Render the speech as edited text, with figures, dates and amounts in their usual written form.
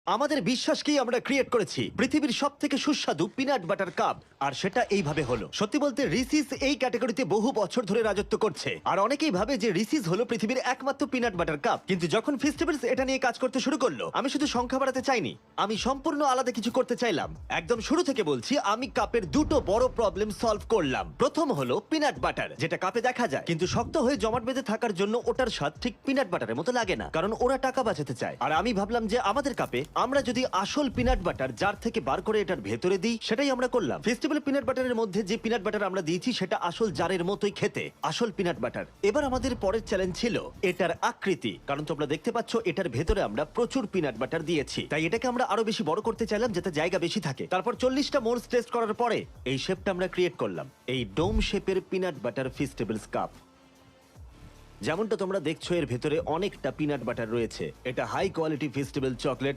আমাদের বিশ্বাসকেই আমরা ক্রিয়েট করেছি পৃথিবীর সব থেকে সুস্বাদু পিনাট বাটার কাপ, আর সেটা এইভাবে হলো। সত্যি বলতে রিসিস এই ক্যাটাগরিতে বহু বছর ধরে রাজত্ব করছে, আর অনেকেই ভাবে যে রিসিস হলো পৃথিবীর একমাত্র পিনাট বাটার কাপ। কিন্তু যখন ফেস্টিভ্যালস এটা নিয়ে কাজ করতে শুরু করলো, আমি শুধু সংখ্যা বাড়াতে চাইনি, আমি সম্পূর্ণ আলাদা কিছু করতে চাইলাম। একদম শুরু থেকে বলছি, আমি কাপের দুটো বড় প্রবলেম সলভ করলাম। প্রথম হলো পিনাট বাটার, যেটা কাপে দেখা যায় কিন্তু শক্ত হয়ে জমাট বেঁধে থাকার জন্য ওটার স্বাদ ঠিক পিনাট বাটারের মতো লাগে না, কারণ ওরা টাকা বাঁচাতে চায়। আর আমি ভাবলাম যে আমাদের কাপে আমরা যদি আসল পিনাট বাটার জার থেকে বার করে এটার ভেতরে দিই, সেটাই আমরা করলাম। ফেস্টিভ্যাল পিনাট বাটারের মধ্যে যে পিনাট বাটার আমরা দিয়েছি সেটা আসল জারের মতোই খেতে, আসল পিনাট বাটার। এবার আমাদের পরের চ্যালেঞ্জ ছিল এটার আকৃতি, কারণ তোমরা দেখতে পাচ্ছ এটার ভেতরে আমরা প্রচুর পিনাট বাটার দিয়েছি, তাই এটাকে আমরা আরো বেশি বড় করতে চাইলাম যাতে জায়গা বেশি থাকে। তারপর 40টা মোল্ডস টেস্ট করার পরে এই শেপটা আমরা ক্রিয়েট করলাম, এই ডোম শেপের পিনাট বাটার ফেস্টিভ্যালস কাপ। যেমনটা তোমরা দেখছো এর ভেতরে অনেকটা পিনাট বাটার রয়েছে। এটা হাই কোয়ালিটি ফেস্টিভ্যাল চকলেট।